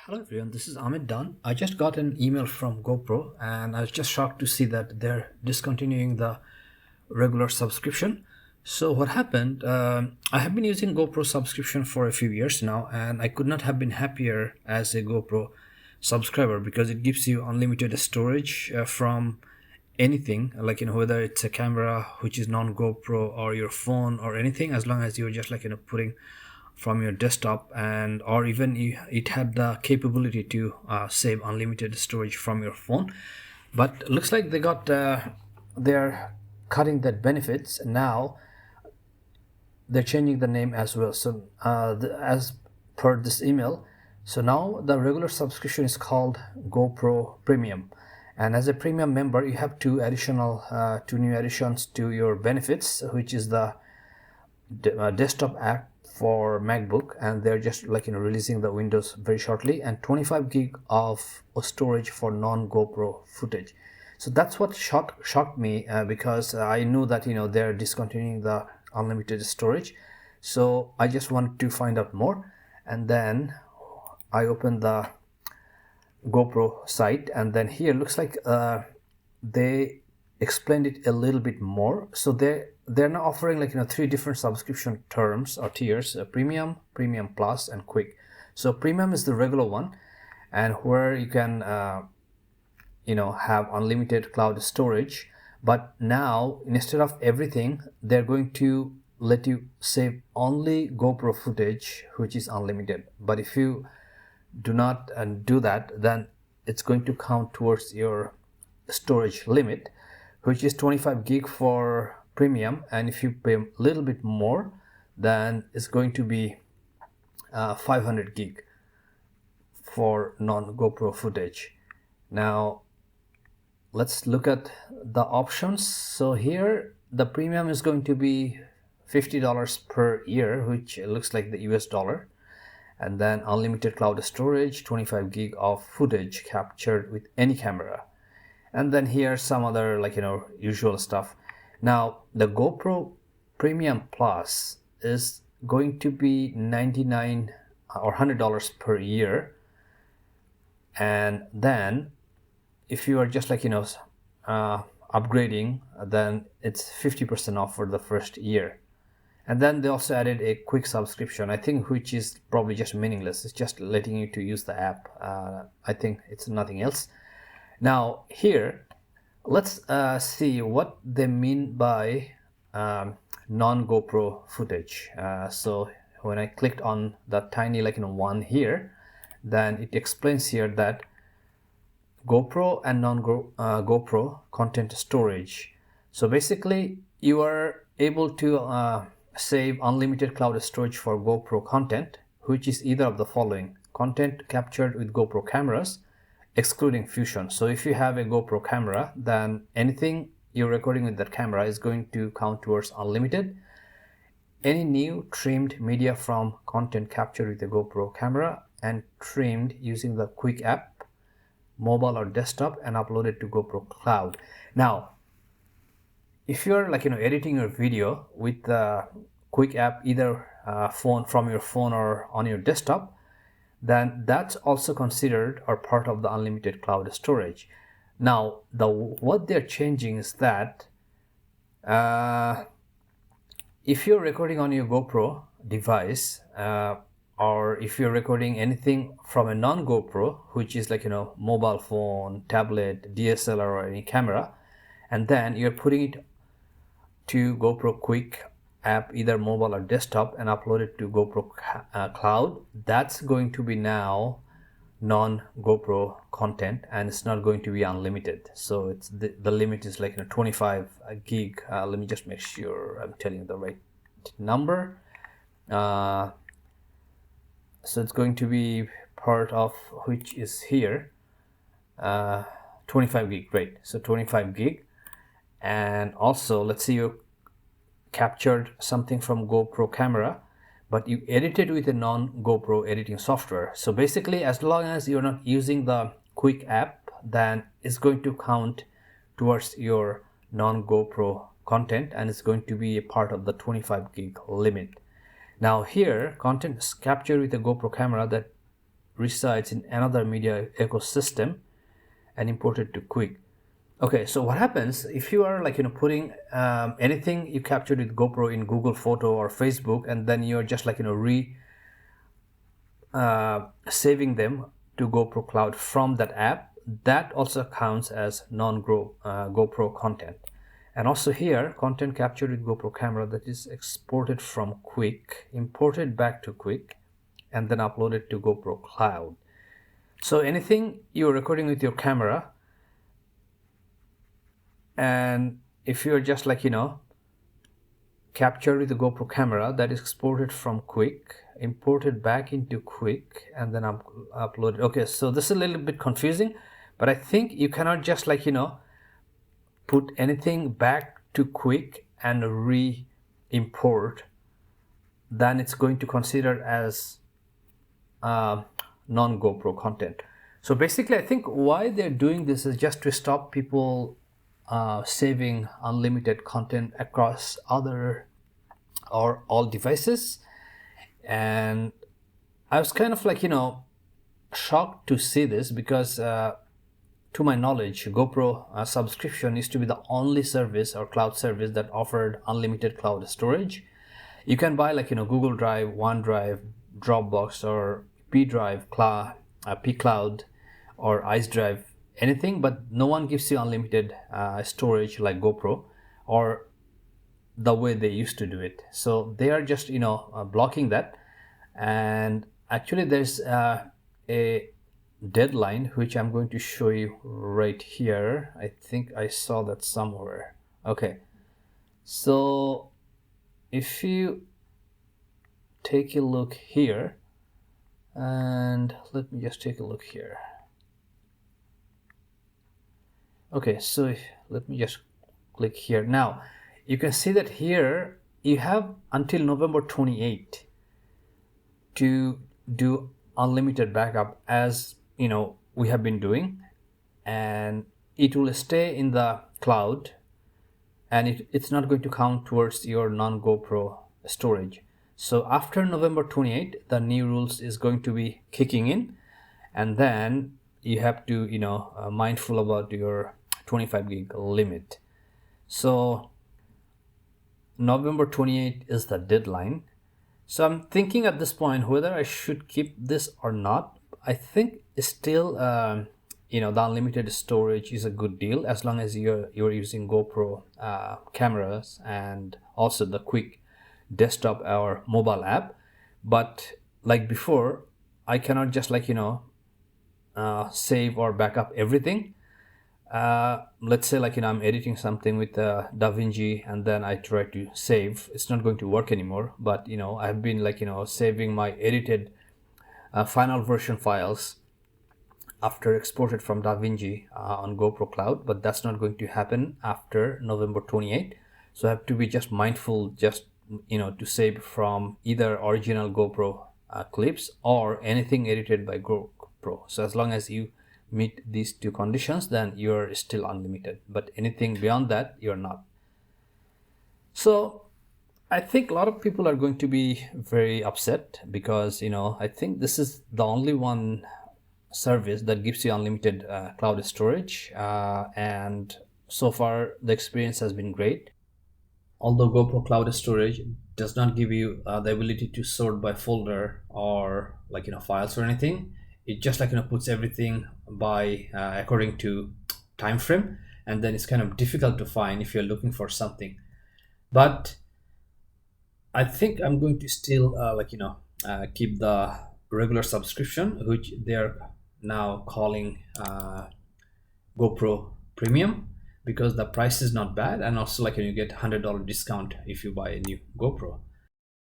Hello everyone, this is Amit Dunn. I just got an email from GoPro and I was just shocked to see that they're discontinuing the regular subscription. So what happened, I have been using GoPro subscription for a few years now and I could not have been happier as a GoPro subscriber because it gives you unlimited storage from anything, like whether it's a camera which is non-GoPro or your phone or anything, as long as you're just putting from your desktop, and or even it had the capability to save unlimited storage from your phone. But looks like they're cutting that benefits now. They're changing the name as well. So as per this email, so now the regular subscription is called GoPro Premium, and as a premium member you have two new additions to your benefits, which is the desktop app for MacBook, and they're just releasing the Windows very shortly, and 25 gig of storage for non-GoPro footage. So that's what shocked me because I knew that they're discontinuing the unlimited storage. So I just wanted to find out more, and then I opened the GoPro site, and then here looks like they explained it a little bit more. So they're now offering three different subscription terms or tiers: premium, premium plus, and quick. So premium is the regular one, and where you can have unlimited cloud storage. But now instead of everything, they're going to let you save only GoPro footage, which is unlimited. But if you do not do that, then it's going to count towards your storage limit, which is 25 gig for premium, and if you pay a little bit more, then it's going to be 500 gig for non-GoPro footage. Now let's look at the options. So here the premium is going to be $50 per year, which looks like the US dollar, and then unlimited cloud storage, 25 gig of footage captured with any camera. And then here's some other usual stuff. Now the GoPro Premium Plus is going to be $99 or $100 per year, and then if you are just upgrading, then it's 50% off for the first year. And then they also added a quick subscription, I think, which is probably just meaningless. It's just letting you to use the app. I think it's nothing else. Now here, let's see what they mean by non-GoPro footage. So when I clicked on the tiny one here, then it explains here that GoPro and non-GoPro content storage. So basically you are able to save unlimited cloud storage for GoPro content, which is either of the following: content captured with GoPro cameras, excluding Fusion. So if you have a GoPro camera, then anything you're recording with that camera is going to count towards unlimited. Any new trimmed media from content captured with the GoPro camera and trimmed using the Quick app, mobile or desktop, and uploaded to GoPro Cloud. Now, if you're editing your video with the Quick app, either from your phone or on your desktop, then that's also considered or part of the unlimited cloud storage. Now what they're changing is that if you're recording on your GoPro device, or if you're recording anything from a non-GoPro, which is mobile phone, tablet, DSLR, or any camera, and then you're putting it to GoPro Quick app, either mobile or desktop, and upload it to GoPro Cloud, that's going to be now non-GoPro content, and it's not going to be unlimited. So it's the limit is 25 gig. Let me just make sure I'm telling the right number. So it's going to be part of, which is here, 25 gig. Great. So 25 gig. And also, let's say you captured something from GoPro camera, but you edited with a non-GoPro editing software. So basically, as long as you're not using the Quick app, then it's going to count towards your non-GoPro content, and it's going to be a part of the 25 gig limit. Now here, content is captured with a GoPro camera that resides in another media ecosystem and imported to Quick. Okay, so what happens if you are like putting anything you captured with GoPro in Google Photo or Facebook, and then you're just like saving them to GoPro Cloud from that app, that also counts as non-GoPro content. And also here, content captured with GoPro camera that is exported from Quick, imported back to Quick, and then uploaded to GoPro Cloud. So anything you're recording with your camera, and if you're just like captured with the GoPro camera, that is exported from Quick, imported back into Quick, and then uploaded. Okay, so this is a little bit confusing, but I think you cannot just like put anything back to Quick and re-import, then it's going to consider as non-GoPro content. So basically, I think why they're doing this is just to stop people saving unlimited content across other or all devices. And I was kind of like shocked to see this, because to my knowledge, GoPro subscription used to be the only service or cloud service that offered unlimited cloud storage. You can buy like Google Drive, OneDrive, Dropbox, or P-Drive, P-Cloud, or Ice Drive, anything, but no one gives you unlimited storage like GoPro, or the way they used to do it. So they are just blocking that. And actually there's a deadline which I'm going to show you right here. I think I saw that somewhere. Okay, so if you take a look here, and let me just take a look here. Okay, so let me just click here. Now you can see that here you have until November 28 to do unlimited backup, as we have been doing, and it will stay in the cloud, and it's not going to count towards your non-GoPro storage. So after November 28, the new rules is going to be kicking in, and then you have to mindful about your 25 gig limit. So November 28 is the deadline. So I'm thinking at this point whether I should keep this or not. I think still the unlimited storage is a good deal, as long as you're using GoPro cameras and also the Quick desktop or mobile app. But like before, I cannot just like save or backup everything. Let's say like I'm editing something with DaVinci, and then I try to save. It's not going to work anymore. But I've been like saving my edited final version files after exported from DaVinci on GoPro Cloud, but that's not going to happen after November 28. So I have to be just mindful, just to save from either original GoPro clips or anything edited by GoPro. So as long as you meet these two conditions, then you're still unlimited, but anything beyond that, you're not. So I think a lot of people are going to be very upset, because I think this is the only one service that gives you unlimited cloud storage, and so far the experience has been great. Although GoPro Cloud Storage does not give you the ability to sort by folder or like files or anything, it just like puts everything by according to time frame, and then it's kind of difficult to find if you're looking for something. But I think I'm going to still keep the regular subscription, which they're now calling GoPro Premium, because the price is not bad, and also like you get $100 discount if you buy a new GoPro.